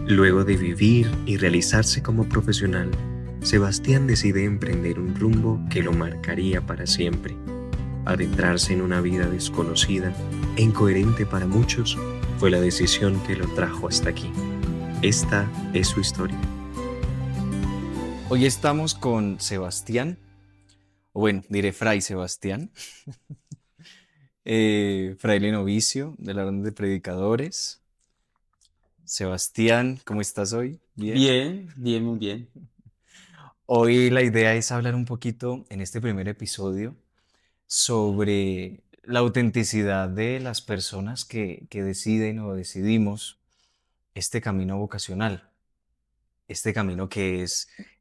Luego de vivir y realizarse como profesional, Sebastián decide emprender un rumbo que lo marcaría para siempre. Adentrarse en una vida desconocida e incoherente para muchos fue la decisión que lo trajo hasta aquí. Esta es su historia. Hoy estamos con Sebastián, o bueno, diré Fray Sebastián, fraile novicio de la Orden de Predicadores. Sebastián, ¿cómo estás hoy? Bien. Bien, bien, muy bien. Hoy la idea es hablar un poquito en este primer episodio sobre la autenticidad de las personas que deciden o decidimos este camino vocacional, este camino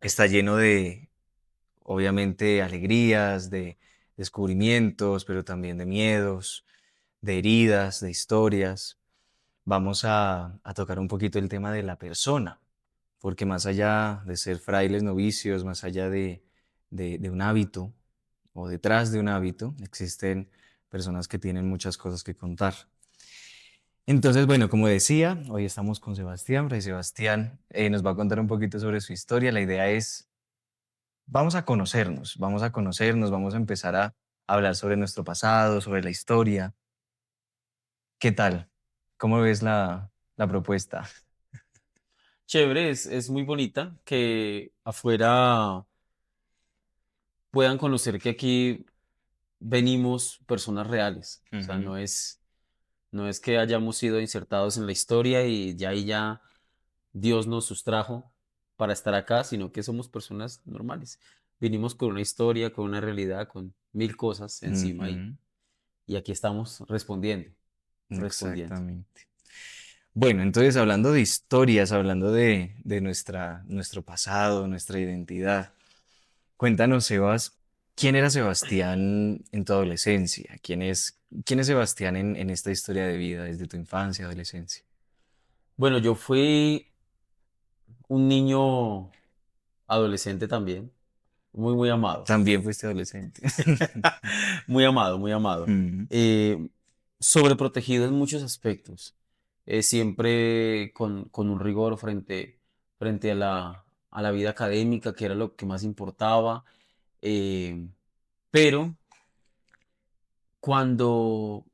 está lleno de, obviamente, alegrías, de descubrimientos, pero también de miedos, de heridas, de historias. Vamos a tocar un poquito el tema de la persona, porque más allá de ser frailes novicios, más allá de un hábito o detrás de un hábito, existen personas que tienen muchas cosas que contar. Entonces, bueno, como decía, hoy estamos con Sebastián. Fray Sebastián nos va a contar un poquito sobre su historia. La idea es, vamos a empezar a hablar sobre nuestro pasado, sobre la historia. ¿Qué tal? ¿Cómo ves la propuesta? Chévere, es muy bonita que afuera puedan conocer que aquí venimos personas reales. O sea, Ujú. no es que hayamos sido insertados en la historia y ya ahí ya Dios nos sustrajo para estar acá, sino que somos personas normales. Vinimos con una historia, con una realidad, con mil cosas encima Ujú. y aquí estamos respondiendo. Exactamente. Bueno, entonces hablando de historias, hablando de nuestro pasado, nuestra identidad, cuéntanos, Sebas, ¿quién era Sebastián en tu adolescencia? ¿Quién es Sebastián en esta historia de vida desde tu infancia, adolescencia? Bueno, yo fui un niño adolescente también, muy amado. También fuiste adolescente. Muy amado, muy amado. Ujú. Eh, Sobreprotegido en muchos aspectos. Siempre con un rigor frente a la vida académica, que era lo que más importaba. Eh, pero cuando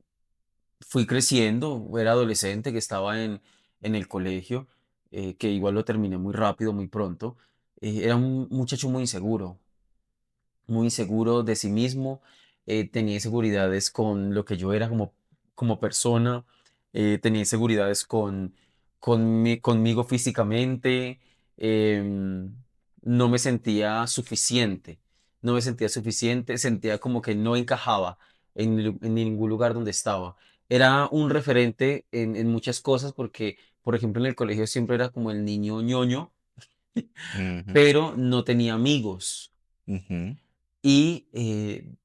fui creciendo, era adolescente, que estaba en el colegio, que igual lo terminé muy rápido, muy pronto, era un muchacho muy inseguro de sí mismo, tenía inseguridades con lo que yo era como persona, tenía inseguridades conmigo físicamente, em, no me sentía suficiente, sentía como que no encajaba en ningún lugar donde estaba. Era un referente en muchas cosas porque, por ejemplo, en el colegio siempre era como el niño ñoño, Ujú. pero no tenía amigos. Ujú. Y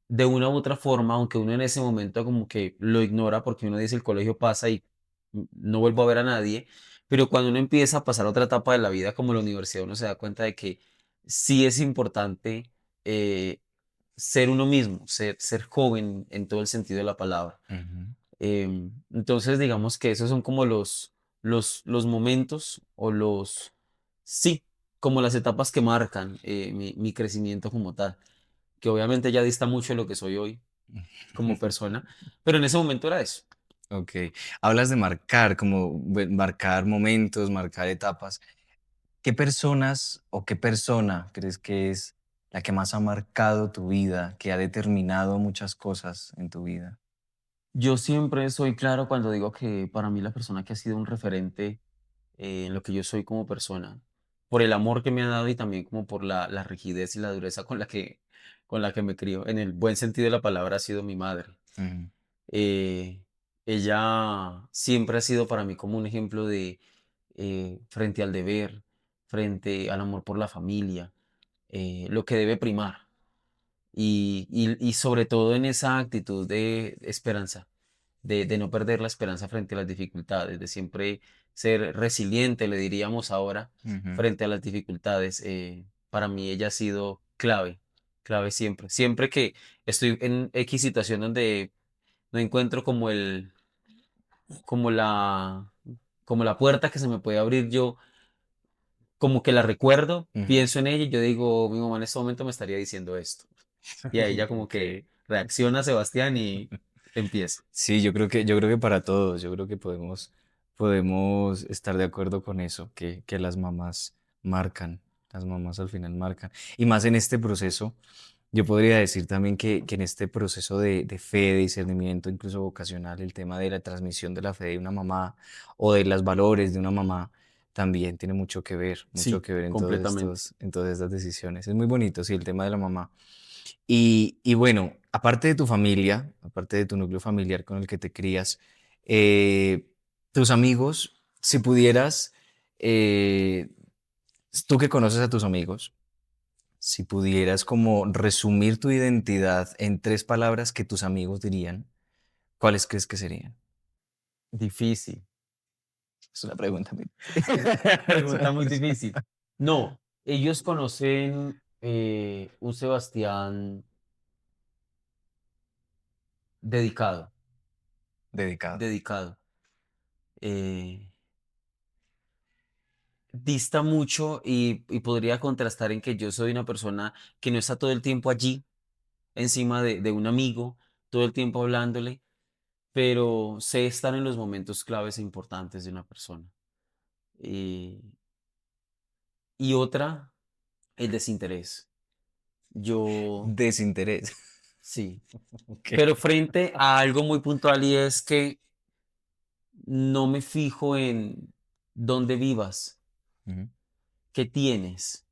de una u otra forma, aunque uno en ese momento como que lo ignora porque uno dice el colegio pasa y no vuelvo a ver a nadie, pero cuando uno empieza a pasar a otra etapa de la vida como la universidad, uno se da cuenta de que sí es importante eh, ser uno mismo, ser joven en todo el sentido de la palabra. Ujú. Entonces, digamos que esos son como los momentos sí, como las etapas que marcan mi crecimiento como tal, que obviamente ya dista mucho de lo que soy hoy como persona, pero en ese momento era eso. Ok. Hablas de marcar, como marcar momentos, marcar etapas. ¿Qué personas o qué persona crees que es la que más ha marcado tu vida, que ha determinado muchas cosas en tu vida? Yo siempre soy claro cuando digo que para mí la persona que ha sido un referente en lo que yo soy como persona, por el amor que me ha dado y también como por la rigidez y la dureza con la que me crió, en el buen sentido de la palabra, ha sido mi madre. Ujú. Eh, Ella siempre ha sido para mí como un ejemplo de frente al deber, frente al amor por la familia, lo que debe primar y sobre todo en esa actitud de esperanza, de no perder la esperanza frente a las dificultades, de siempre ser resiliente, le diríamos ahora, Ujú. frente a las dificultades. Para mí ella ha sido clave, clave siempre. Siempre que estoy en X situación donde no encuentro como la puerta que se me puede abrir yo, como que la recuerdo, Ujú. pienso en ella y yo digo, mi mamá en este momento me estaría diciendo esto. Y ahí ya como Ok. que reacciona Sebastián y empieza. Sí, yo creo que para todos, yo creo que podemos estar de acuerdo con eso, que las mamás marcan, las mamás al final marcan. Y más en este proceso, yo podría decir también que en este proceso de fe, de discernimiento, incluso vocacional, el tema de la transmisión de la fe de una mamá o de los valores de una mamá, también tiene mucho Sí, que ver completamente. en todas estas decisiones. Es muy bonito, sí, el tema de la mamá. Y bueno, aparte de tu familia, aparte de tu núcleo familiar con el que te crías, eh, tus amigos, si pudieras, eh, tú que conoces a tus amigos, si pudieras como resumir tu identidad en tres palabras que tus amigos dirían, ¿cuáles crees que serían? Difícil. Es una pregunta muy... Pregunta muy difícil. No, ellos conocen un Sebastián dedicado, Dedicado. dedicado. Eh, Dista mucho y podría contrastar en que yo soy una persona que no está todo el tiempo allí, encima de un amigo, todo el tiempo hablándole, pero sé estar en los momentos claves e importantes de una persona. Y, y otra, el desinterés. Yo, Desinterés. sí, Ok. pero frente a algo muy puntual y es que no me fijo en dónde vivas, Ujú. qué tienes.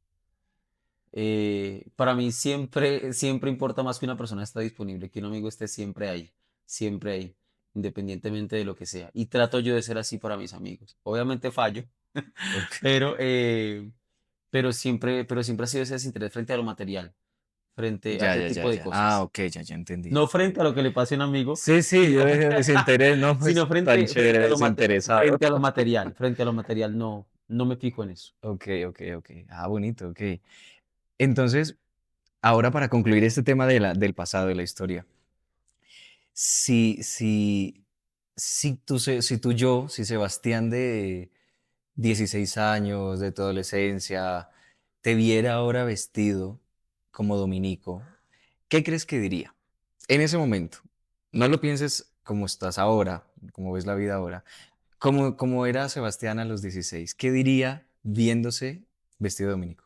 Para mí siempre importa más que una persona esté disponible, que un amigo esté siempre ahí, independientemente de lo que sea. Y trato yo de ser así para mis amigos. Obviamente fallo, Ok. pero, pero siempre ha sido ese desinterés frente a lo material, frente a Ya, ese ya, ya, tipo de ya. Ah, cosas. ok, ya entendí. No frente a lo que le pase a un amigo, Sí, sí, yo sino, dije desinterés, no, sino pues tan chévere, desinteresado. frente a lo material, no, no me fijo en eso. Ok, ok, ok. Ah, bonito, ok. Entonces, ahora para concluir este tema del pasado, de la historia, si, si, si Sebastián de 16 años, de tu adolescencia, te viera ahora vestido como dominico, ¿qué crees que diría? En ese momento, no lo pienses como estás ahora, como ves la vida ahora, como era Sebastián a los 16, ¿qué diría viéndose vestido de dominico?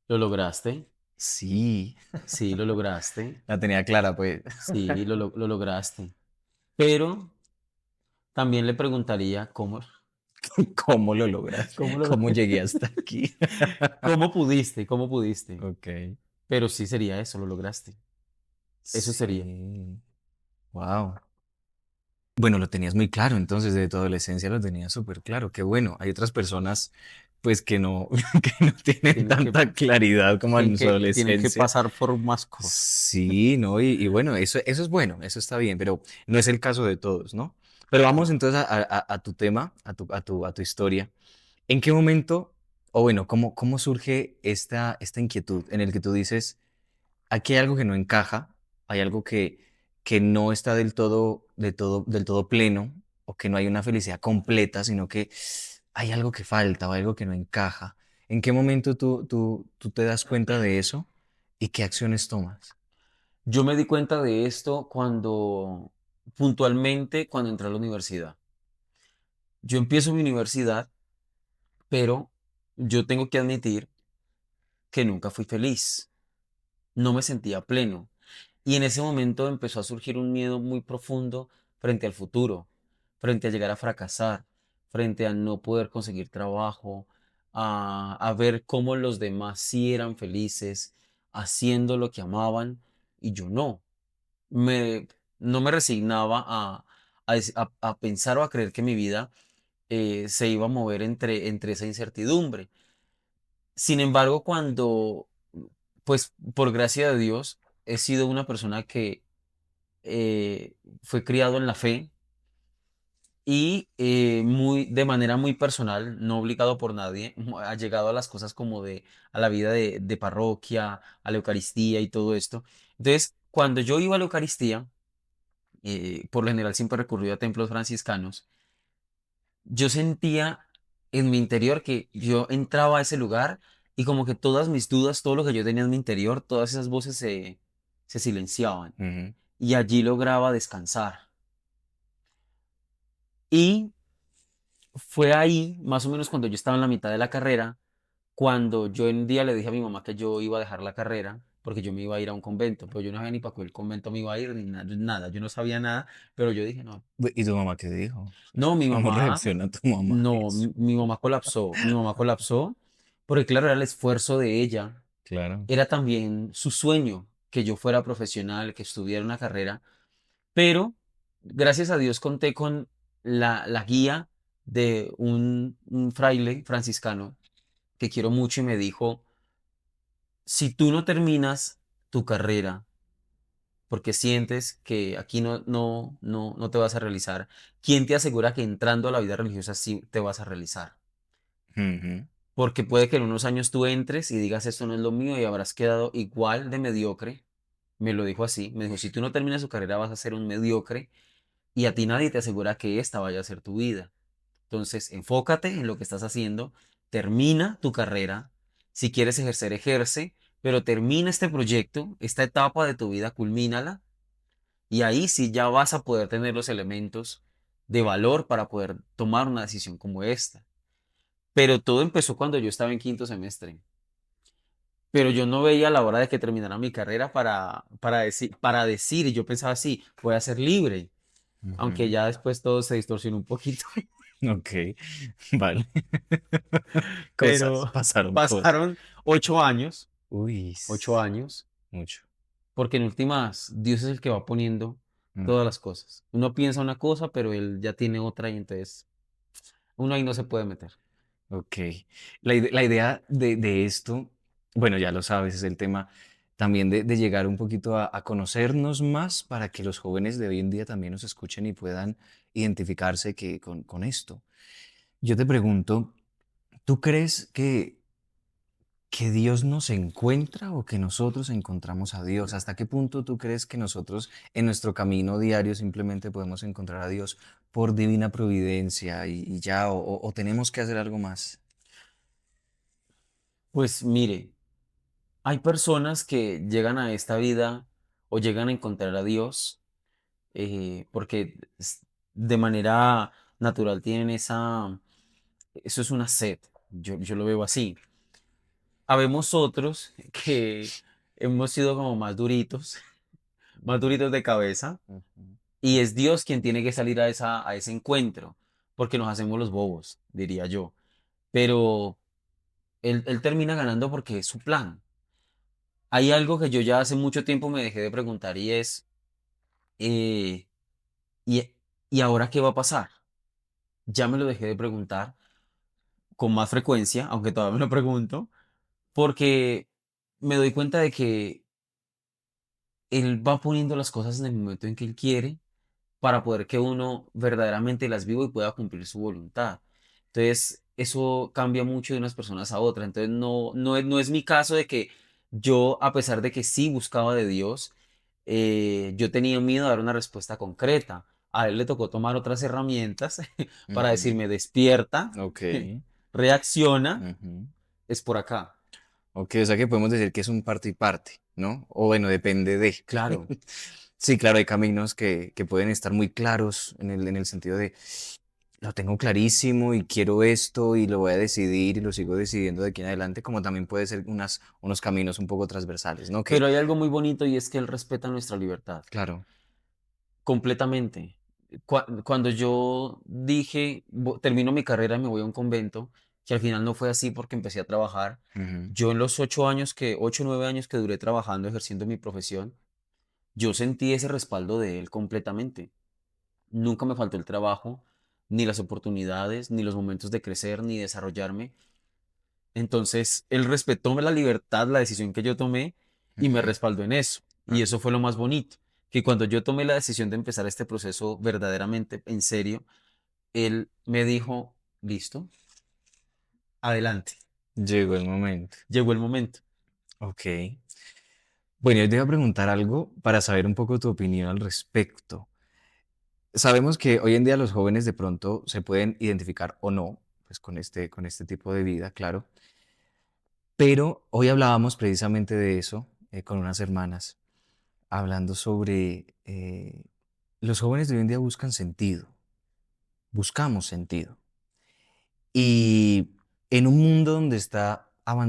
¿Lo lograste? Sí, Sí, lo lograste. la tenía clara, pues. Sí, lo lograste. Pero también le preguntaría ¿Cómo lo lograste? cómo, lo- ¿Cómo llegué hasta aquí? cómo pudiste. Ok. Pero sí sería eso, lo lograste. Eso sería. Sí. Wow. Bueno, lo tenías muy claro, entonces, de tu adolescencia lo tenías súper claro. Qué bueno. Hay otras personas, pues, que no, que no tienen Tienen que, tanta claridad como en su tienen que adolescencia. pasar por más cosas. Sí, ¿no? Y bueno, eso es bueno, eso está bien, pero no es el caso de todos, ¿no? Pero vamos No. entonces a tu tema, a tu historia. ¿En qué momento, o bueno, cómo surge esta inquietud en el que tú dices, aquí hay algo que no encaja, hay algo que no está del todo pleno, o que no hay una felicidad completa, sino que hay algo que falta o algo que no encaja? ¿En qué momento tú te das cuenta de eso y qué acciones tomas? Yo me di cuenta de esto puntualmente, cuando entré a la universidad. Yo empiezo mi universidad, pero yo tengo que admitir que nunca fui feliz. No me sentía pleno. Y en ese momento empezó a surgir un miedo muy profundo frente al futuro, frente a llegar a fracasar, frente a no poder conseguir trabajo, a ver cómo los demás sí eran felices, haciendo lo que amaban y yo no. Me, no me resignaba a pensar o a creer que mi vida se iba a mover entre esa incertidumbre. Sin embargo, pues por gracia de Dios, he sido una persona que fue criado en la fe y de manera muy personal, no obligado por nadie, ha llegado a las cosas como a la vida de parroquia, a la Eucaristía y todo esto. Entonces, cuando yo iba a la Eucaristía, por lo general siempre recurría a templos franciscanos, yo sentía en mi interior que yo entraba a ese lugar y como que todas mis dudas, todo lo que yo tenía en mi interior, todas esas voces se silenciaban Ujú, y allí lograba descansar. Y fue ahí, más o menos cuando yo estaba en la mitad de la carrera, cuando yo un día le dije a mi mamá que yo iba a dejar la carrera porque yo me iba a ir a un convento, pero yo no sabía ni para qué el convento me iba a ir, ni nada, yo no sabía nada, pero yo dije, no, ¿Y tu mamá qué dijo? no, mi ¿Cómo mamá, reacciona tu mamá a no, eso? mi mamá colapsó, porque claro, era el esfuerzo de ella, Claro. era también su sueño que yo fuera profesional, que estudiara una carrera, pero gracias a Dios conté con la guía de un fraile franciscano que quiero mucho y me dijo, si tú no terminas tu carrera porque sientes que aquí no te vas a realizar, ¿quién te asegura que entrando a la vida religiosa sí te vas a realizar? Ujú, Porque puede que en unos años tú entres y digas esto no es lo mío y habrás quedado igual de mediocre. Me lo dijo así, me dijo, si tú no terminas tu carrera vas a ser un mediocre y a ti nadie te asegura que esta vaya a ser tu vida. Entonces, enfócate en lo que estás haciendo, termina tu carrera, si quieres ejercer, ejerce, pero termina este proyecto, esta etapa de tu vida, culmínala y ahí sí ya vas a poder tener los elementos de valor para poder tomar una decisión como esta. Pero todo empezó cuando yo estaba en quinto semestre. Pero yo no veía la hora de que terminara mi carrera para decir, y yo pensaba así, voy a ser libre, aunque ujú. ya después todo se distorsionó un poquito. Ok, vale. Cosas, Pero pasaron cosas. pasaron 8 años, Uy, 8 años, mucho. porque en últimas Dios es el que va poniendo Mm, todas las cosas. Uno piensa una cosa, pero él ya tiene otra y entonces uno ahí no se puede meter. ok. La idea de esto, bueno, ya lo sabes, es el tema también de llegar un poquito a conocernos más para que los jóvenes de hoy en día también nos escuchen y puedan identificarse con esto. Yo te pregunto, ¿tú crees que Dios nos encuentra o que nosotros encontramos a Dios? ¿Hasta qué punto tú crees que nosotros en nuestro camino diario simplemente podemos encontrar a Dios por divina providencia y ya, o tenemos que hacer algo más? Pues mire, hay personas que llegan a esta vida o llegan a encontrar a Dios porque de manera natural tienen eso es una sed, yo lo veo así. Habemos otros que hemos sido como más duritos de cabeza, Ujú. y es Dios quien tiene que salir a ese encuentro, porque nos hacemos los bobos, diría yo. Pero él termina ganando porque es su plan. Hay algo que yo ya hace mucho tiempo me dejé de preguntar y es, eh, ¿y, y ahora qué va a pasar? Ya me lo dejé de preguntar con más frecuencia, aunque todavía me lo pregunto, porque me doy cuenta de que él va poniendo las cosas en el momento en que él quiere para poder que uno verdaderamente las viva y pueda cumplir su voluntad. Entonces, eso cambia mucho de unas personas a otras. Entonces, no es mi caso de que yo, a pesar de que sí buscaba de Dios, yo tenía miedo de dar una respuesta concreta. A él le tocó tomar otras herramientas para Ujú. decirme, despierta, Ok. reacciona, Ujú. es por acá. Ok, o sea que podemos decir que es un parte y parte, ¿no? O bueno, depende de. Claro, Sí, claro, hay caminos que pueden estar muy claros en el sentido de, lo tengo clarísimo y quiero esto y lo voy a decidir y lo sigo decidiendo de aquí en adelante, como también puede ser unos caminos un poco transversales, ¿no? Que, pero hay algo muy bonito y es que él respeta nuestra libertad. claro. Completamente. Cuando yo dije, termino mi carrera y me voy a un convento, que al final no fue así porque empecé a trabajar, Ujú, yo en los 8 o 9 años que duré trabajando, ejerciendo mi profesión, yo sentí ese respaldo de él completamente. Nunca me faltó el trabajo, ni las oportunidades, ni los momentos de crecer, ni desarrollarme. Entonces, él respetó la libertad, la decisión que yo tomé y me ujú. respaldó en eso. Y Ah, eso fue lo más bonito, que cuando yo tomé la decisión de empezar este proceso verdaderamente, en serio, él me dijo, listo, adelante, llegó el momento. llegó el momento. Ok. Bueno, yo te voy a preguntar algo para saber un poco tu opinión al respecto. Sabemos que hoy en día los jóvenes de pronto se pueden identificar o no, pues con este tipo de vida, claro. Pero hoy hablábamos precisamente de eso con unas hermanas, hablando sobre los jóvenes de hoy en día buscan sentido, buscamos sentido. Y en un mundo donde,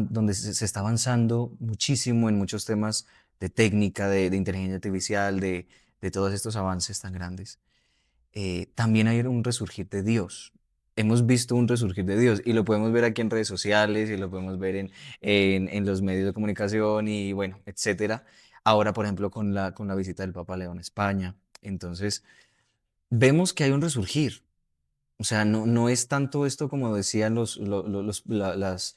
donde se está avanzando muchísimo en muchos temas de técnica, de inteligencia artificial, de todos estos avances tan grandes, también hay un resurgir de Dios. Hemos visto un resurgir de Dios y lo podemos ver aquí en redes sociales y lo podemos ver en los medios de comunicación y bueno, etcétera. Ahora, por ejemplo, con la visita del Papa León a España. Entonces, vemos que hay un resurgir. O sea, no es tanto esto como decían las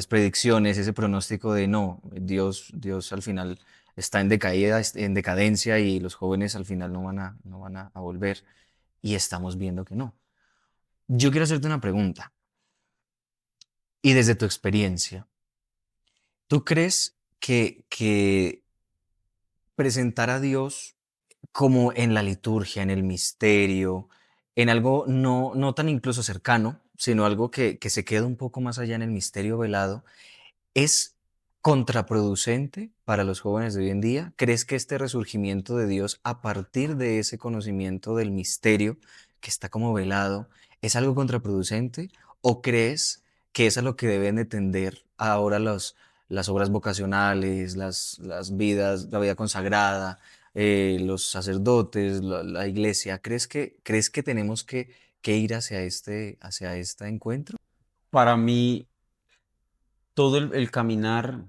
predicciones, ese pronóstico de no, Dios al final está en decaída, en decadencia y los jóvenes al final no van a volver. Y estamos viendo que no. Yo quiero hacerte una pregunta. Y desde tu experiencia, ¿tú crees que presentar a Dios como en la liturgia, en el misterio, en algo no tan incluso cercano, sino algo que se queda un poco más allá en el misterio velado, es contraproducente para los jóvenes de hoy en día? ¿Crees que este resurgimiento de Dios a partir de ese conocimiento del misterio que está como velado es algo contraproducente? ¿O crees que es a lo que deben de tender ahora las obras vocacionales, las vidas, la vida consagrada, los sacerdotes, la iglesia? ¿Crees que tenemos que ir hacia este encuentro? Para mí, todo el caminar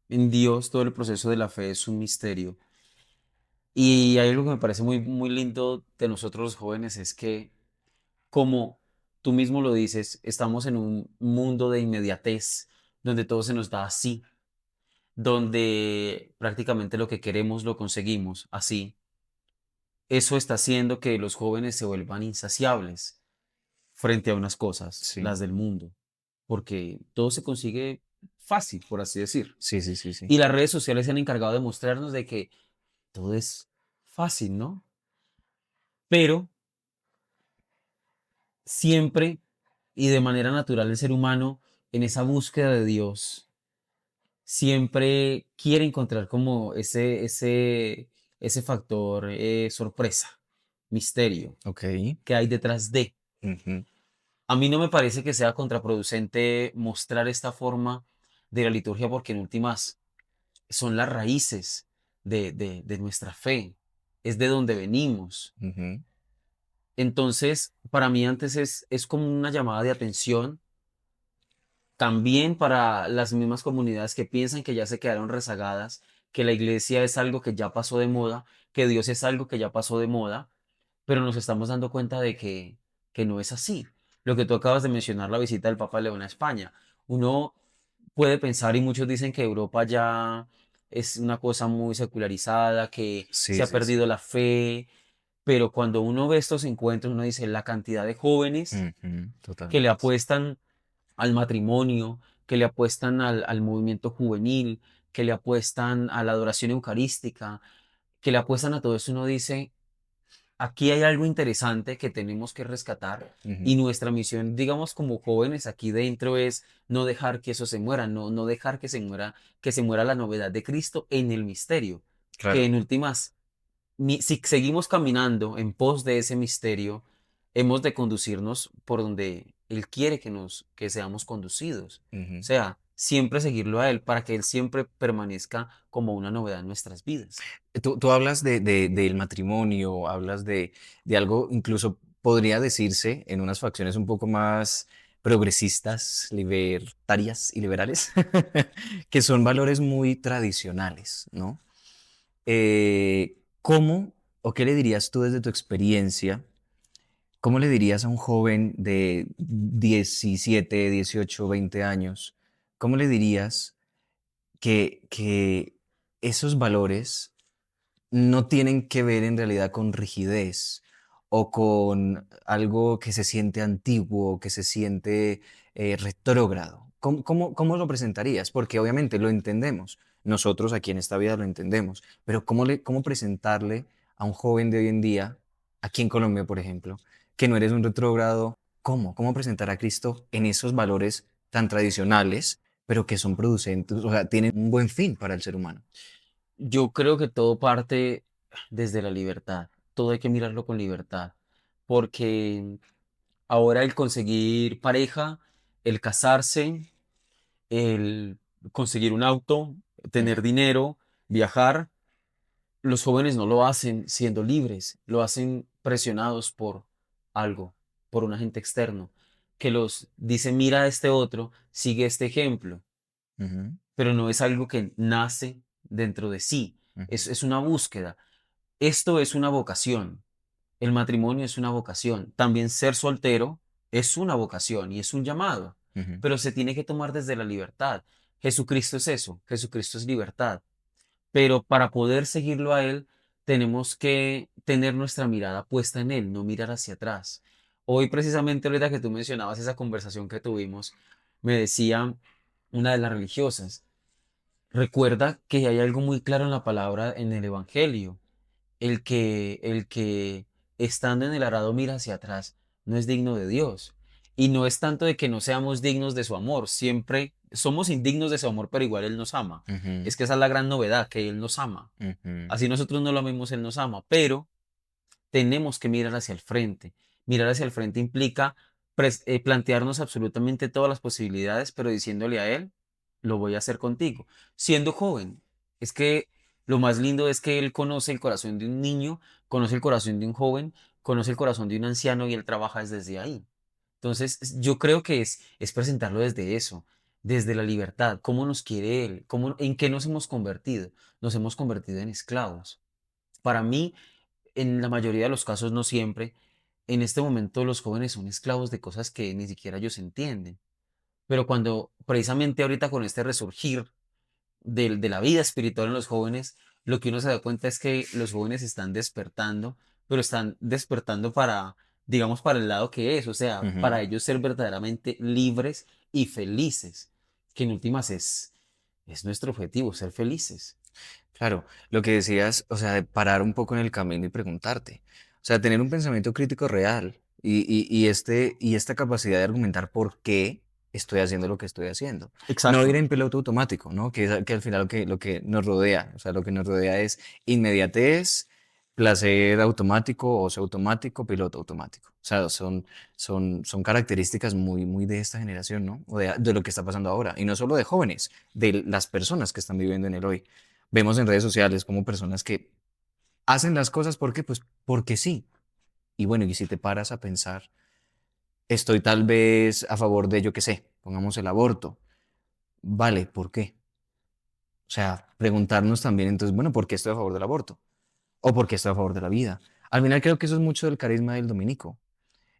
en Dios, todo el proceso de la fe es un misterio. Y hay algo que me parece muy, muy lindo de nosotros los jóvenes, es que, como tú mismo lo dices, estamos en un mundo de inmediatez, donde todo se nos da así, donde prácticamente lo que queremos lo conseguimos así. Eso está haciendo que los jóvenes se vuelvan insaciables frente a unas cosas, Sí, las del mundo, porque todo se consigue fácil, por así decir. sí, sí, sí, sí. Y las redes sociales se han encargado de mostrarnos de que todo es fácil, ¿no? Pero siempre y de manera natural el ser humano, en esa búsqueda de Dios, siempre quiere encontrar como ese factor sorpresa, misterio Ok. que hay detrás de. Ujú, A mí no me parece que sea contraproducente mostrar esta forma de la liturgia, porque en últimas son las raíces de nuestra fe, es de donde venimos. ujú. Entonces, para mí antes es como una llamada de atención también para las mismas comunidades que piensan que ya se quedaron rezagadas, que la iglesia es algo que ya pasó de moda, que Dios es algo que ya pasó de moda, pero nos estamos dando cuenta de que no es así. Lo que tú acabas de mencionar, la visita del Papa León a España. Uno puede pensar, y muchos dicen que Europa ya es una cosa muy secularizada, que se Sí, ha sí, sí. perdido la fe, pero cuando uno ve estos encuentros, uno dice la cantidad de jóvenes Ujú, que le totalmente. apuestan al matrimonio, que le apuestan al movimiento juvenil, que le apuestan a la adoración eucarística, que le apuestan a todo eso, uno dice, aquí hay algo interesante que tenemos que rescatar, Ujú, y nuestra misión, digamos, como jóvenes aquí dentro es no dejar que eso se muera, no dejar que se muera la novedad de Cristo en el misterio, que claro. en últimas, si seguimos caminando en pos de ese misterio, hemos de conducirnos por donde Él quiere que seamos conducidos. O Ujú. sea, siempre seguirlo a Él para que Él siempre permanezca como una novedad en nuestras vidas. Tú hablas del matrimonio, hablas de algo, incluso podría decirse en unas facciones un poco más progresistas, libertarias y liberales, que son valores muy tradicionales, ¿no? ¿Cómo o qué le dirías tú desde tu experiencia? ¿Cómo le dirías a un joven de 17, 18, 20 años? ¿Cómo le dirías que esos valores no tienen que ver en realidad con rigidez o con algo que se siente antiguo, que se siente retrógrado? ¿Cómo lo presentarías? Porque obviamente lo entendemos. Nosotros aquí en esta vida lo entendemos. Pero ¿cómo presentarle a un joven de hoy en día, aquí en Colombia, por ejemplo, que no eres un retrógrado? ¿Cómo? ¿Cómo presentar a Cristo en esos valores tan tradicionales, pero que son producentes, o sea, tienen un buen fin para el ser humano? Yo creo que todo parte desde la libertad. Todo hay que mirarlo con libertad. Porque ahora el conseguir pareja, el casarse, el conseguir un auto, Mm, tener dinero, viajar, los jóvenes no lo hacen siendo libres, lo hacen presionados por algo, por un agente externo, que los dice, mira a este otro, sigue este ejemplo, ujú, pero no es algo que nace dentro de sí, ujú, es una búsqueda. Esto es una vocación, el matrimonio es una vocación, también ser soltero es una vocación y es un llamado, ujú. pero se tiene que tomar desde la libertad. Jesucristo es eso, Jesucristo es libertad. Pero para poder seguirlo a Él, tenemos que tener nuestra mirada puesta en Él, no mirar hacia atrás. Hoy, precisamente, ahorita que tú mencionabas esa conversación que tuvimos, me decía una de las religiosas, recuerda que hay algo muy claro en la palabra, en el Evangelio. El que estando en el arado mira hacia atrás no es digno de Dios. Y no es tanto de que no seamos dignos de su amor, siempre somos indignos de su amor, pero igual Él nos ama. Ujú, Es que esa es la gran novedad, que Él nos ama. ujú. Así nosotros no lo amemos, Él nos ama, pero tenemos que mirar hacia el frente. Mirar hacia el frente implica plantearnos absolutamente todas las posibilidades, pero diciéndole a Él, lo voy a hacer contigo. Siendo joven, es que lo más lindo es que Él conoce el corazón de un niño, conoce el corazón de un joven, conoce el corazón de un anciano y Él trabaja desde ahí. Entonces, yo creo que es presentarlo desde eso, desde la libertad, cómo nos quiere Él, en qué nos hemos convertido. Nos hemos convertido en esclavos. Para mí, en la mayoría de los casos, no siempre, en este momento los jóvenes son esclavos de cosas que ni siquiera ellos entienden. Pero cuando precisamente ahorita con este resurgir de la vida espiritual en los jóvenes, lo que uno se da cuenta es que los jóvenes están despertando, pero están despertando para, digamos, para el lado que es, o sea, Ujú. para ellos ser verdaderamente libres y felices, que en últimas es nuestro objetivo, ser felices. Claro, lo que decías, o sea, de parar un poco en el camino y preguntarte, o sea, tener un pensamiento crítico real y esta capacidad de argumentar por qué estoy haciendo lo que estoy haciendo. No ir Exacto. en piloto automático, ¿no? Que al final lo que nos rodea, o sea, lo que nos rodea es inmediatez, placer automático, ocio automático, piloto automático. O sea, son características muy, muy de esta generación, ¿no? O de lo que está pasando ahora. Y no solo de jóvenes, de las personas que están viviendo en el hoy. Vemos en redes sociales como personas que hacen las cosas porque, pues, porque sí. Y bueno, y si te paras a pensar, estoy tal vez a favor de, yo qué sé, pongamos el aborto. Vale, ¿por qué? O sea, preguntarnos también entonces, bueno, ¿por qué estoy a favor del aborto? ¿O por qué estoy a favor de la vida? Al final creo que eso es mucho del carisma del dominico.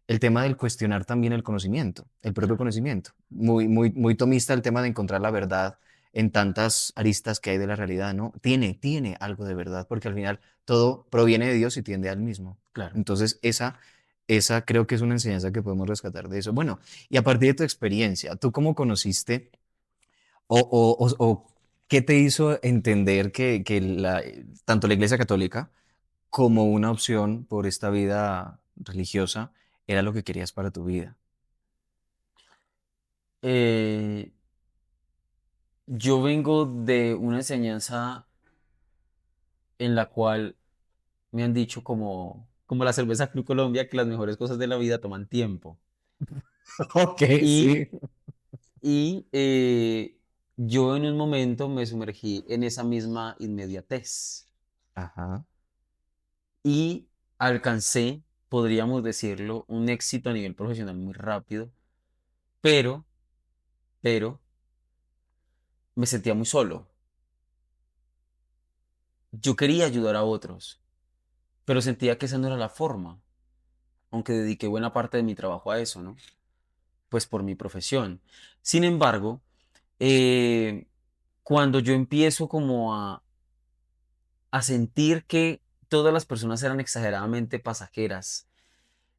El tema del cuestionar también el conocimiento, el propio conocimiento. Muy, muy, muy tomista el tema de encontrar la verdad en tantas aristas que hay de la realidad, ¿no? Tiene algo de verdad, porque al final todo proviene de Dios y tiende al mismo. Claro. Entonces, esa creo que es una enseñanza que podemos rescatar de eso. Bueno, y a partir de tu experiencia, ¿tú cómo conociste o qué te hizo entender que tanto la Iglesia Católica como una opción por esta vida religiosa era lo que querías para tu vida? Eh, yo vengo de una enseñanza en la cual me han dicho como la cerveza Club Colombia, que las mejores cosas de la vida toman tiempo. Ok, Y, sí. y yo en un momento me sumergí en esa misma inmediatez Ajá. y alcancé, podríamos decirlo, un éxito a nivel profesional muy rápido, pero, pero me sentía muy solo. Yo quería ayudar a otros, pero sentía que esa no era la forma, aunque dediqué buena parte de mi trabajo a eso, ¿no? Pues por mi profesión. Sin embargo, eh, cuando yo empiezo como a sentir que todas las personas eran exageradamente pasajeras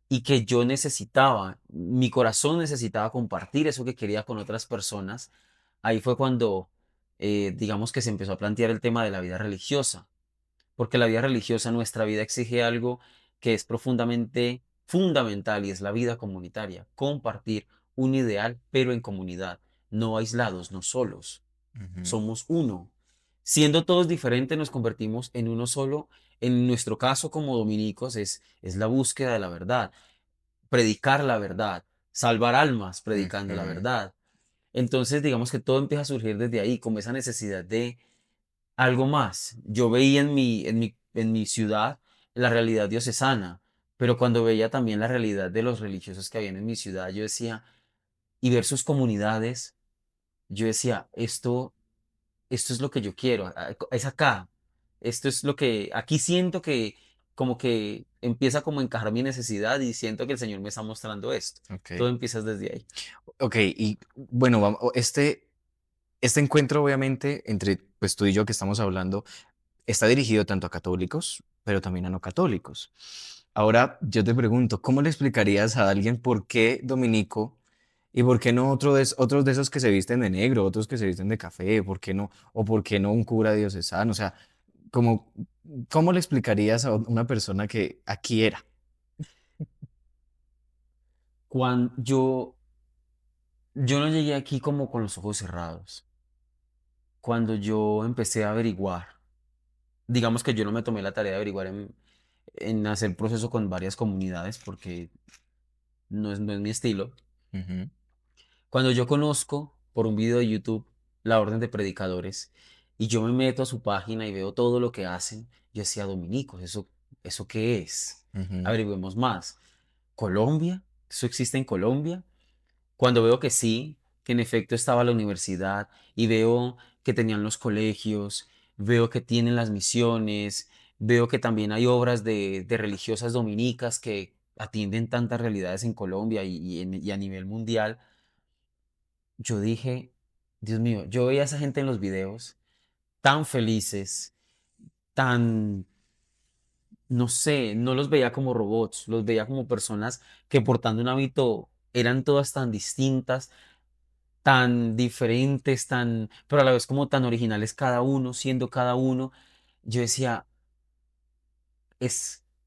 y que yo necesitaba, mi corazón necesitaba compartir eso que quería con otras personas, ahí fue cuando, digamos que se empezó a plantear el tema de la vida religiosa, porque la vida religiosa, nuestra vida exige algo que es profundamente fundamental y es la vida comunitaria, compartir un ideal, pero en comunidad, no aislados, no solos. Ujú, Somos uno. Siendo todos diferentes, nos convertimos en uno solo. En nuestro caso, como dominicos, es la búsqueda de la verdad, predicar la verdad, salvar almas predicando la ujú, verdad. Entonces, digamos que todo empieza a surgir desde ahí, como esa necesidad de algo más. Yo veía en mi ciudad la realidad diocesana, pero cuando veía también la realidad de los religiosos que habían en mi ciudad, yo decía, y ver sus comunidades, yo decía, esto es lo que yo quiero, es acá. Esto es lo que, aquí siento que como que empieza como a encajar mi necesidad y siento que el Señor me está mostrando esto. ok. Todo empieza desde ahí. Ok, y bueno, este encuentro obviamente entre pues tú y yo que estamos hablando está dirigido tanto a católicos, pero también a no católicos. Ahora yo te pregunto, ¿cómo le explicarías a alguien por qué dominico y por qué no otros de esos que se visten de negro, otros que se visten de café, por qué no, o por qué no un cura diocesano? O sea, como, ¿cómo le explicarías a una persona que aquí era? Cuando yo no llegué aquí como con los ojos cerrados. Cuando yo empecé a averiguar, digamos que yo no me tomé la tarea de averiguar en hacer proceso con varias comunidades porque no es mi estilo. Ujú, Cuando yo conozco por un video de YouTube la Orden de Predicadores y yo me meto a su página y veo todo lo que hacen, yo decía, dominicos, ¿eso qué es? ujú, Averigüemos más. ¿Colombia? ¿Eso existe en Colombia? Cuando veo que sí, que en efecto estaba la universidad y veo que tenían los colegios, veo que tienen las misiones, veo que también hay obras de religiosas dominicas que atienden tantas realidades en Colombia y a nivel mundial, yo dije, Dios mío, yo veía a esa gente en los videos tan felices, tan, no sé, no los veía como robots, los veía como personas que portando un hábito eran todas tan distintas, tan diferentes, pero a la vez como tan originales cada uno, siendo cada uno. Yo decía,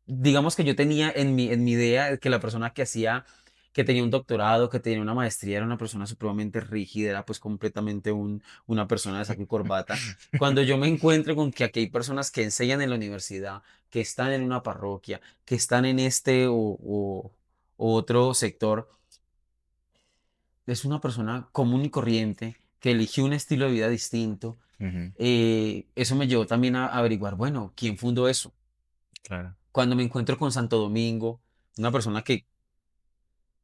digamos que yo tenía en mi idea que la persona que tenía un doctorado, que tenía una maestría, era una persona supremamente rígida, era pues completamente una persona de saco y corbata. Cuando yo me encuentro con que aquí hay personas que enseñan en la universidad, que están en una parroquia, que están en este o otro sector, es una persona común y corriente que eligió un estilo de vida distinto. ujú, Eso me llevó también a averiguar, bueno, ¿quién fundó eso? claro. Cuando me encuentro con Santo Domingo, una persona que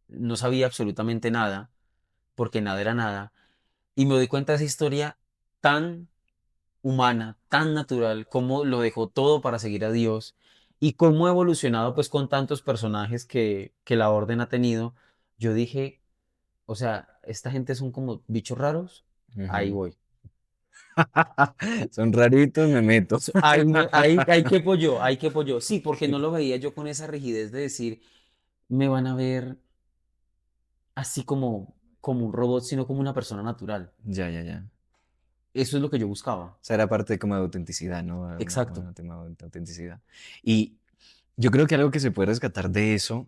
no sabía absolutamente nada, porque nada era nada, y me doy cuenta de esa historia tan humana, tan natural, cómo lo dejó todo para seguir a Dios y cómo ha evolucionado pues con tantos personajes que la orden ha tenido, yo dije, o sea, esta gente son como bichos raros, ahí Ujú. voy. Son raritos, me meto. Ahí quepo yo, ahí quepo yo. Sí, porque no lo veía yo con esa rigidez de decir, me van a ver así como un robot, sino como una persona natural. Ya, ya, ya. Eso es lo que yo buscaba. O sea, era parte como de autenticidad, ¿no? Exacto. Un tema de autenticidad. Y yo creo que algo que se puede rescatar de eso,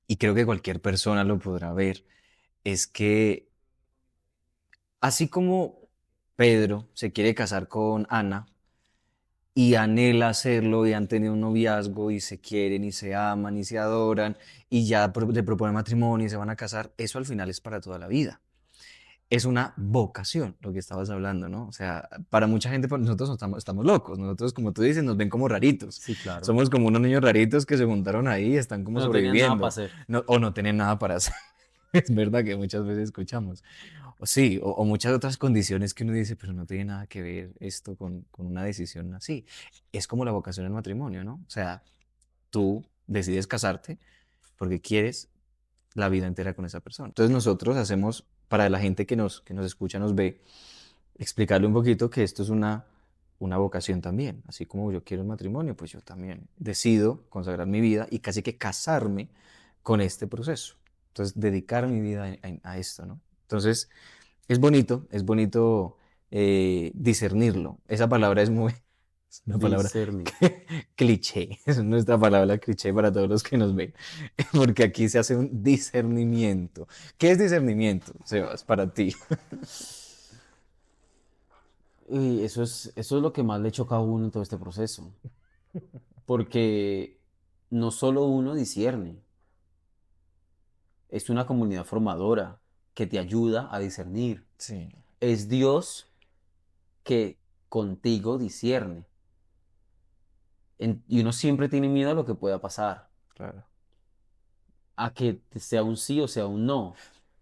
y creo que cualquier persona lo podrá ver, es que así como Pedro se quiere casar con Ana y anhela hacerlo y han tenido un noviazgo y se quieren y se aman y se adoran y ya le proponen matrimonio y se van a casar, eso al final es para toda la vida. Es una vocación, lo que estabas hablando, ¿no? O sea, para mucha gente, pues, nosotros estamos locos. Nosotros, como tú dices, nos ven como raritos. Sí, claro. Somos como unos niños raritos que se juntaron ahí y están como No tenían nada para sobreviviendo. hacer. O no tienen nada para hacer. Es verdad que muchas veces escuchamos. O sí, o muchas otras condiciones que uno dice, pero no tiene nada que ver esto con una decisión así. Es como la vocación del matrimonio, ¿no? O sea, tú decides casarte porque quieres la vida entera con esa persona. Entonces nosotros hacemos, para la gente que nos escucha, nos ve, explicarle un poquito que esto es una vocación también. Así como yo quiero un matrimonio, pues yo también decido consagrar mi vida y casi que casarme con este proceso. Entonces, dedicar mi vida a esto, ¿no? Entonces, es bonito discernirlo. Esa palabra es muy, Es una palabra Discernir. cliché, es nuestra palabra cliché para todos los que nos ven, porque aquí se hace un discernimiento. ¿Qué es discernimiento, Sebas, para ti? Y eso es lo que más le choca a uno en todo este proceso, porque no solo uno discierne, es una comunidad formadora que te ayuda a discernir. Sí, Es Dios que contigo discierne. Y uno siempre tiene miedo a lo que pueda pasar, claro. a que sea un sí o sea un no.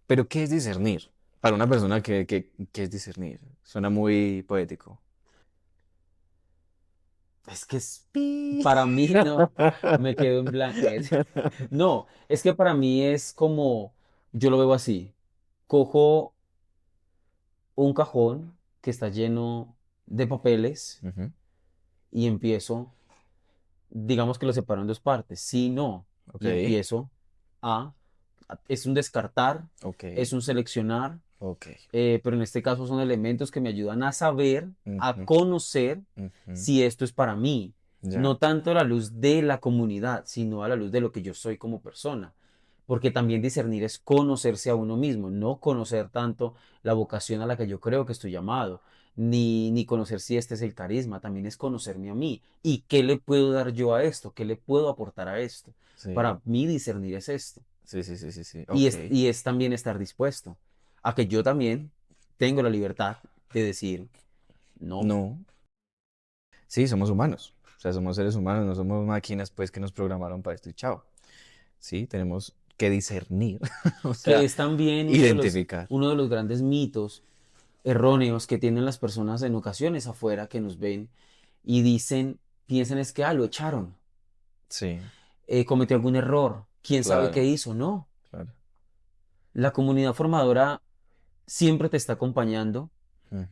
Pero ¿qué es discernir? Para una persona ¿qué es discernir? Suena muy poético. Es que es, Pi. para mí no, me quedo en blanco. No, es que para mí es como, yo lo veo así, cojo un cajón que está lleno de papeles Ujú, y empiezo, digamos que lo separo en dos partes, sí, no, ok, y empiezo a, es un descartar, ok, es un seleccionar, ok. pero en este caso son elementos que me ayudan a saber, a Ujú, conocer ujú, si esto es para mí, ya, no tanto a la luz de la comunidad, sino a la luz de lo que yo soy como persona. Porque también discernir es conocerse a uno mismo, no conocer tanto la vocación a la que yo creo que estoy llamado, ni conocer si este es el carisma, también es conocerme a mí. ¿Y qué le puedo dar yo a esto? ¿Qué le puedo aportar a esto? sí, Para mí discernir es esto. sí, sí, sí, sí, sí, Y ok. es también estar dispuesto a que yo también tengo la libertad de decir no. No, sí, somos humanos. O sea, somos seres humanos, no somos máquinas, pues, que nos programaron para esto y chao. Sí, tenemos que discernir, o Que sea, es también identificar. uno de los grandes mitos erróneos que tienen las personas en ocasiones afuera que nos ven y dicen, piensan es que, lo echaron, Sí, cometió algún error, quién sabe qué claro, hizo. No, claro. la comunidad formadora siempre te está acompañando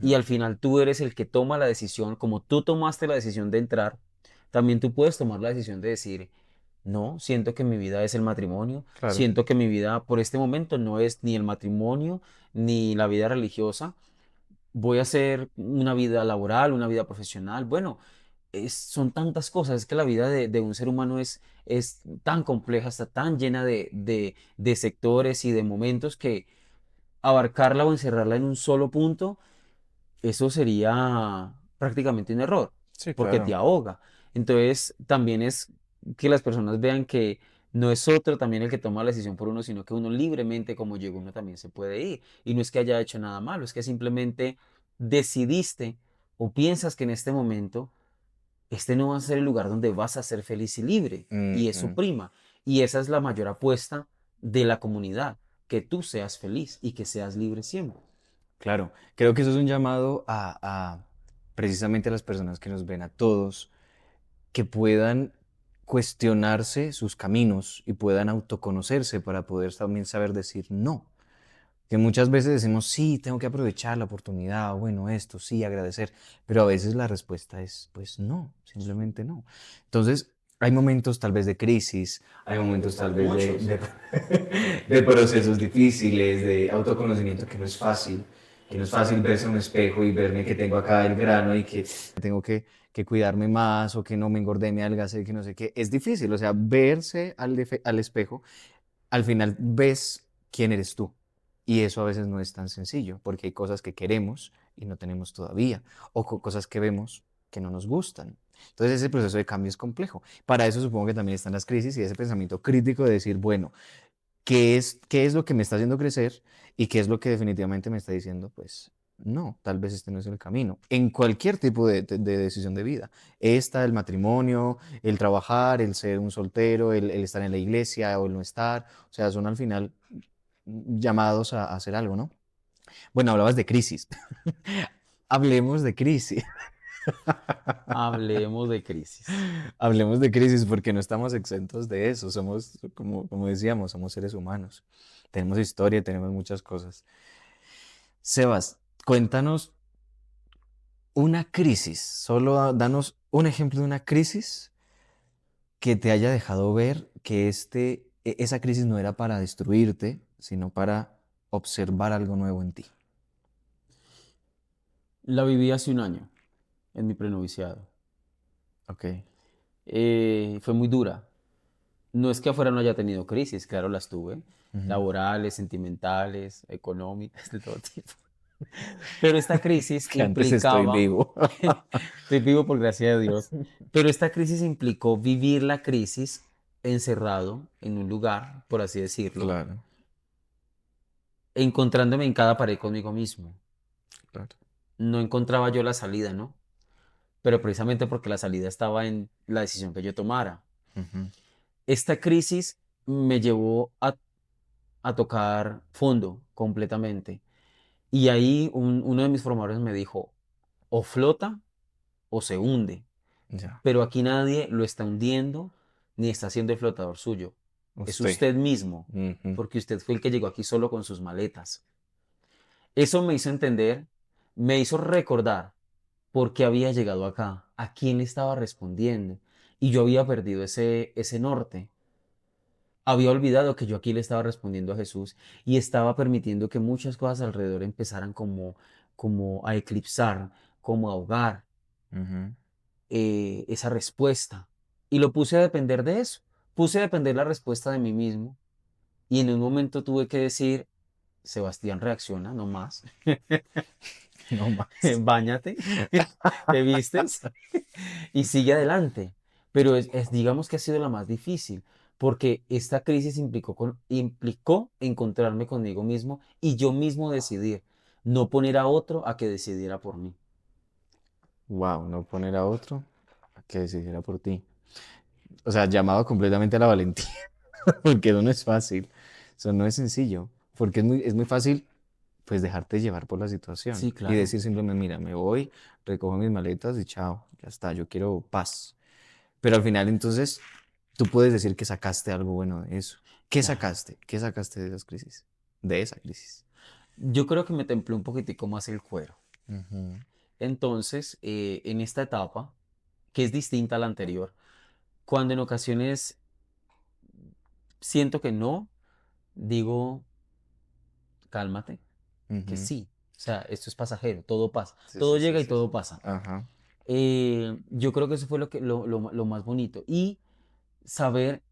y Ujú, al final tú eres el que toma la decisión, como tú tomaste la decisión de entrar, también tú puedes tomar la decisión de decir, no, siento que mi vida es el matrimonio, claro. siento que mi vida por este momento no es ni el matrimonio ni la vida religiosa, voy a hacer una vida laboral, una vida profesional. Bueno, son tantas cosas, es que la vida de un ser humano es tan compleja, está tan llena de sectores y de momentos que abarcarla o encerrarla en un solo punto, eso sería prácticamente un error, Sí, porque te claro. ahoga. Entonces, también es que las personas vean que no es otro también el que toma la decisión por uno, sino que uno libremente, como llegó, uno también se puede ir. Y no es que haya hecho nada malo, es que simplemente decidiste o piensas que en este momento este no va a ser el lugar donde vas a ser feliz y libre. Y eso Ujú, prima. Y esa es la mayor apuesta de la comunidad, que tú seas feliz y que seas libre siempre. claro, creo que eso es un llamado precisamente a las personas que nos ven, a todos, que puedan cuestionarse sus caminos y puedan autoconocerse para poder también saber decir no. Que muchas veces decimos, sí, tengo que aprovechar la oportunidad, bueno, esto, sí, agradecer, pero a veces la respuesta es, pues no, simplemente no. Entonces, hay momentos tal vez de crisis, hay momentos tal vez Muchos. de procesos difíciles, de autoconocimiento que no es fácil verse en un espejo y verme que tengo acá el grano y que tengo que cuidarme más o que no me engordé, me adelgacé, que no sé qué. Es difícil, o sea, verse al espejo, al final ves quién eres tú. Y eso a veces no es tan sencillo, porque hay cosas que queremos y no tenemos todavía, o cosas que vemos que no nos gustan. Entonces ese proceso de cambio es complejo. Para eso supongo que también están las crisis y ese pensamiento crítico de decir, bueno, qué es lo que me está haciendo crecer y qué es lo que definitivamente me está diciendo, pues no, tal vez este no es el camino. En cualquier tipo de decisión de vida. Esta, el matrimonio, el trabajar, el ser un soltero, el estar en la iglesia o el no estar. O sea, son al final llamados a hacer algo, ¿no? Bueno, hablabas de crisis. Hablemos de crisis. Hablemos de crisis. Hablemos de crisis porque no estamos exentos de eso. Somos, como decíamos, somos seres humanos. Tenemos historia, tenemos muchas cosas. Sebas, cuéntanos una crisis. Solo danos un ejemplo de una crisis que te haya dejado ver que esa crisis no era para destruirte, sino para observar algo nuevo en ti. La viví hace un año, en mi prenoviciado. Ok. Fue muy dura. No es que afuera no haya tenido crisis, claro, las tuve, Ujú. laborales, sentimentales, económicas, de todo tipo. Pero esta crisis Que antes estoy implicaba, vivo. estoy vivo por gracia de Dios, pero esta crisis implicó vivir la crisis encerrado en un lugar, por así decirlo, Claro, encontrándome en cada pared conmigo mismo. claro. No encontraba yo la salida, ¿no? Pero precisamente porque la salida estaba en la decisión que yo tomara. Ujú. Esta crisis me llevó a tocar fondo completamente. Y ahí uno de mis formadores me dijo, o flota o se hunde. Ya. Pero aquí nadie lo está hundiendo ni está siendo el flotador suyo. Es Usted. usted mismo, Ujú. porque usted fue el que llegó aquí solo con sus maletas. Eso me hizo entender, me hizo recordar por qué había llegado acá, a quién le estaba respondiendo. Y yo había perdido ese norte. Había olvidado que yo aquí le estaba respondiendo a Jesús y estaba permitiendo que muchas cosas alrededor empezaran como a eclipsar, como a ahogar Ujú. esa respuesta. Y lo puse a depender de eso. Puse a depender la respuesta de mí mismo. Y en un momento tuve que decir, Sebastián, reacciona, no más. No más. Báñate, te vistes y sigue adelante. Pero digamos que ha sido la más difícil, porque esta crisis implicó encontrarme conmigo mismo y yo mismo decidir, no poner a otro a que decidiera por mí. Wow, no poner a otro a que decidiera por ti. O sea, llamado completamente a la valentía, porque eso no es fácil. Eso no es sencillo, porque es muy fácil, pues, dejarte llevar por la situación Sí, y claro. decir simplemente, mira, me voy, recojo mis maletas y chao, ya está, yo quiero paz. Pero al final, entonces, tú puedes decir que sacaste algo bueno de eso. ¿Qué Claro. sacaste? ¿Qué sacaste de esas crisis? De esa crisis. Yo creo que me templé un poquitico más el cuero. Ujú. Entonces, en esta etapa, que es distinta a la anterior, cuando en ocasiones siento que no, digo, cálmate, que Ujú. sí. O sea, esto es pasajero, todo pasa. Sí, Todo sí, sí, llega y sí, todo sí. pasa. Ajá. Yo creo que eso fue lo más bonito. Y saber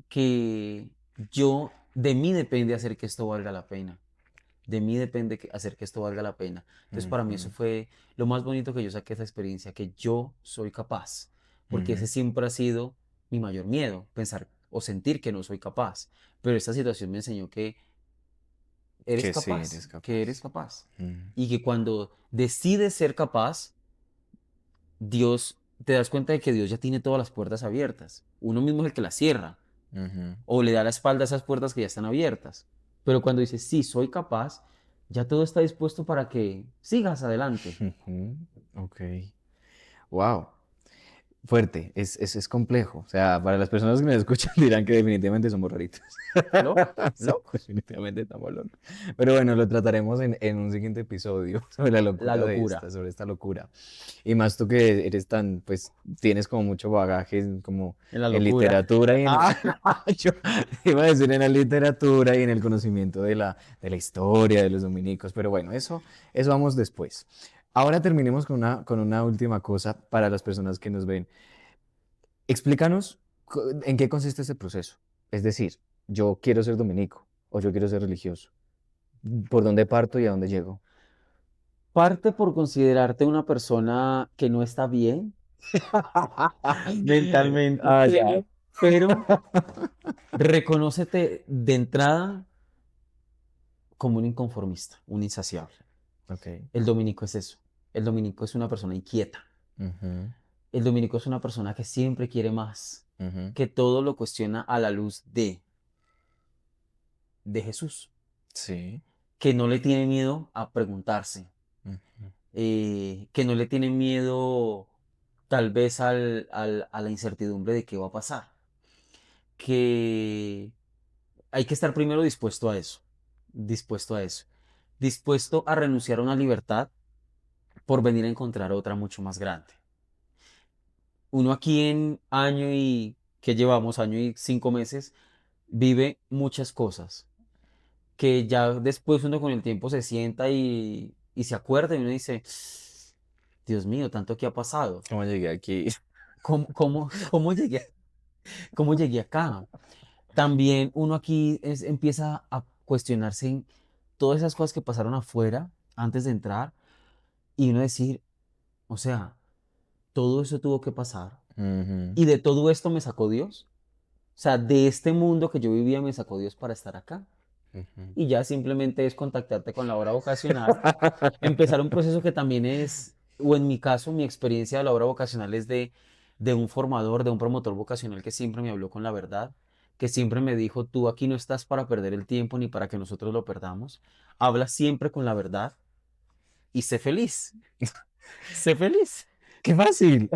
que de mí depende hacer que esto valga la pena. De mí depende hacer que esto valga la pena. Entonces, para mí eso Ujú. fue lo más bonito que yo saqué de esa experiencia, que yo soy capaz. Porque ese Ujú. siempre ha sido mi mayor miedo, pensar o sentir que no soy capaz. Pero esta situación me enseñó que Que sí, eres que eres capaz. capaz. Ujú. Y que cuando decides ser capaz, Dios, te das cuenta de que Dios ya tiene todas las puertas abiertas. Uno mismo es el que las cierra Ujú. o le da la espalda a esas puertas que ya están abiertas. Pero cuando dices, sí, soy capaz, ya todo está dispuesto para que sigas adelante. Ujú. Ok. Wow. Fuerte, es complejo. O sea, para las personas que me escuchan dirán que definitivamente somos raritos. Loco, Sí, loco. definitivamente estamos locos. Pero bueno, lo trataremos en un siguiente episodio sobre la La locura de locura. esta, sobre esta locura. Y más tú que eres tan, pues, tienes como mucho bagaje como En la en locura. literatura y en, Ah, yo iba a decir en la literatura y en el conocimiento de la historia de los dominicos, pero bueno, eso vamos después. Ahora terminemos con una última cosa para las personas que nos ven. Explícanos en qué consiste este proceso. Es decir, yo quiero ser dominico o yo quiero ser religioso. ¿Por dónde parto y a dónde llego? parte por considerarte una persona que no está bien mentalmente, Ah, ya. pero reconócete de entrada como un inconformista, un insaciable. Ok. El dominico es eso. El dominico es una persona inquieta. Ujú. El dominico es una persona que siempre quiere más, Ujú. que todo lo cuestiona a la luz de Jesús, Sí. que no le tiene miedo a preguntarse, Ujú. que no le tiene miedo tal vez a la incertidumbre de qué va a pasar, que hay que estar primero dispuesto a eso, dispuesto a renunciar a una libertad por venir a encontrar otra mucho más grande. Uno aquí en que llevamos año y 5 meses, vive muchas cosas que ya después uno con el tiempo se sienta y se acuerda y uno dice, Dios mío, tanto que ha pasado. ¿Cómo llegué aquí? cómo llegué, cómo llegué acá? También uno aquí empieza a cuestionarse en todas esas cosas que pasaron afuera antes de entrar y uno decir, o sea, todo eso tuvo que pasar Ujú, y de todo esto me sacó Dios. O sea, de este mundo que yo vivía me sacó Dios para estar acá. ujú. Y ya simplemente es contactarte con la obra vocacional, empezar un proceso que también es, o en mi caso, mi experiencia de la obra vocacional es de un formador, de un promotor vocacional que siempre me habló con la verdad, que siempre me dijo, tú aquí no estás para perder el tiempo ni para que nosotros lo perdamos, habla siempre con la verdad y sé feliz, sé feliz, ¡Qué fácil!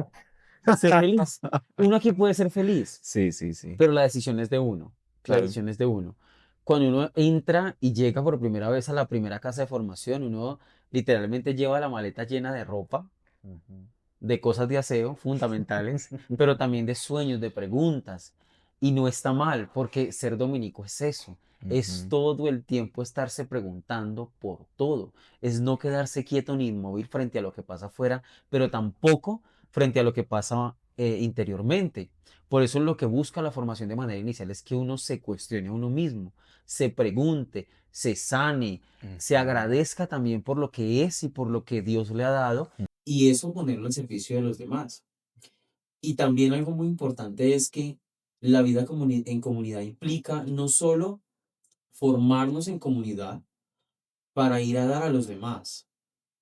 sé feliz. Uno aquí puede ser feliz, Sí, sí, sí, pero la decisión es de uno, la claro. decisión es de uno. Cuando uno entra y llega por primera vez a la primera casa de formación, uno literalmente lleva la maleta llena de ropa, Ujú, de cosas de aseo fundamentales, pero también de sueños, de preguntas. Y no está mal, porque ser dominico es eso, es ujú, todo el tiempo estarse preguntando por todo, es no quedarse quieto ni inmóvil frente a lo que pasa afuera, pero tampoco frente a lo que pasa interiormente. Por eso lo que busca la formación de manera inicial es que uno se cuestione a uno mismo, se pregunte, se sane, se ujú. agradezca también por lo que es y por lo que Dios le ha dado y eso ponerlo al servicio de los demás. Y también algo muy importante es que la vida en comunidad implica no solo formarnos en comunidad para ir a dar a los demás,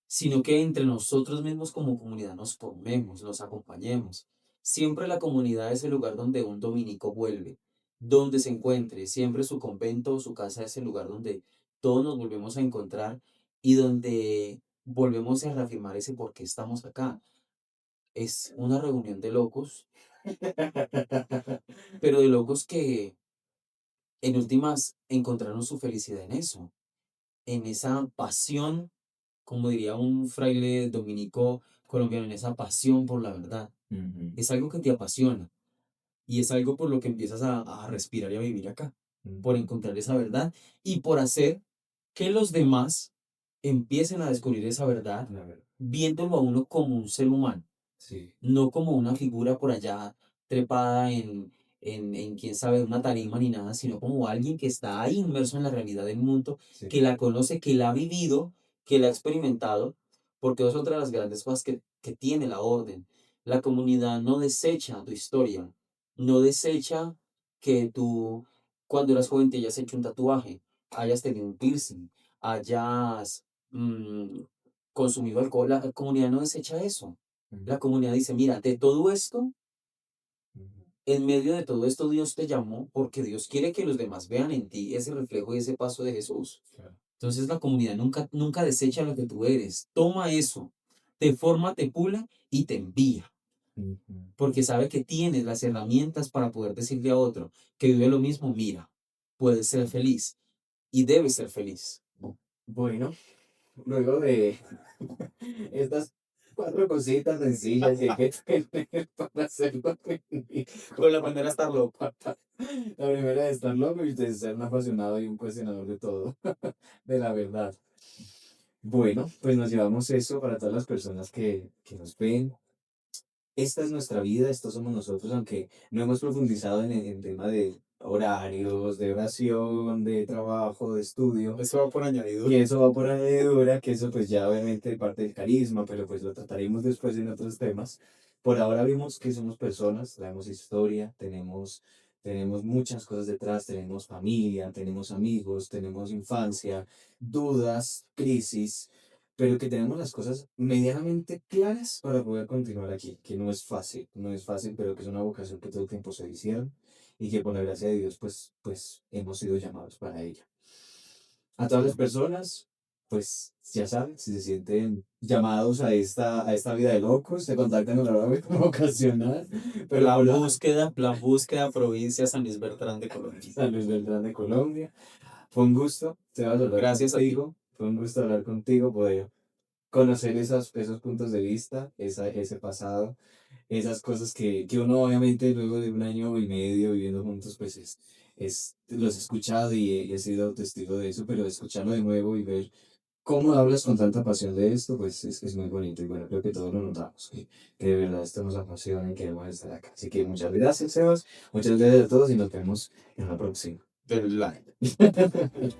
sino que entre nosotros mismos como comunidad nos formemos, nos acompañemos. Siempre la comunidad es el lugar donde un dominico vuelve, donde se encuentre, siempre su convento o su casa es el lugar donde todos nos volvemos a encontrar y donde volvemos a reafirmar ese por qué estamos acá. Es una reunión de locos, pero de locos que en últimas encontraron su felicidad en eso, en esa pasión, como diría un fraile dominico colombiano, en esa pasión por la verdad. Ujú, Es algo que te apasiona y es algo por lo que empiezas a respirar y a vivir acá, por ujú. encontrar esa verdad y por hacer que los demás empiecen a descubrir esa verdad, La verdad. viéndolo a uno como un ser humano, Sí. no como una figura por allá trepada en quién sabe, una tarima ni nada, sino como alguien que está ahí inmerso en la realidad del mundo, Sí. que la conoce, que la ha vivido, que la ha experimentado, porque es otra de las grandes cosas que tiene la orden. La comunidad no desecha tu historia, no desecha que tú, cuando eras joven, te hayas hecho un tatuaje, hayas tenido un piercing, hayas consumido alcohol. La comunidad no desecha eso. Ujú, La comunidad dice, mira, de todo esto, ujú. en medio de todo esto, Dios te llamó porque Dios quiere que los demás vean en ti ese reflejo y ese paso de Jesús. Claro. Entonces la comunidad nunca desecha lo que tú eres. Toma eso, te forma, te pula y te envía. Ujú. Porque sabe que tienes las herramientas para poder decirle a otro que vive lo mismo, mira, puedes ser feliz y debes ser feliz. Bueno, luego de estas cuatro cositas sencillas que hay que tener para hacerlo rendir. Pero la primera estar loco. La primera es estar loco y de ser un apasionado y un cuestionador de todo, de la verdad. Bueno, pues nos llevamos eso para todas las personas que nos ven. Esta es nuestra vida, estos somos nosotros, aunque no hemos profundizado en el tema de horarios, de oración, de trabajo, de estudio. Eso va por añadidura. Y eso va por añadidura, que eso pues ya obviamente parte del carisma, pero pues lo trataremos después en otros temas. Por ahora vimos que somos personas, traemos historia, tenemos muchas cosas detrás, tenemos familia, tenemos amigos, tenemos infancia, dudas, crisis, pero que tenemos las cosas medianamente claras para poder continuar aquí, que no es fácil, no es fácil, pero que es una vocación que todo el tiempo se hicieron y que por la gracia de Dios pues hemos sido llamados para ella. A todas las personas, pues ya saben, si se sienten llamados a esta vida de locos, se contactan con la hora vocacional, pero por ahora, Plan búsqueda, provincia San Luis Bertrán de Colombia. San Luis Beltrán de Colombia. Fue un gusto, te vas a hablar Gracias a ti. contigo, fue un gusto hablar contigo, poder conocer esos puntos de vista, ese pasado, esas cosas que uno obviamente luego de un año y medio viviendo juntos, pues los he escuchado y he sido testigo de eso, pero escucharlo de nuevo y ver cómo hablas con tanta pasión de esto, pues es muy bonito y bueno, creo que todos lo notamos, que de verdad esto nos apasiona y queremos estar acá. Así que muchas gracias, Sebas, muchas gracias a todos y nos vemos en la próxima. Del live.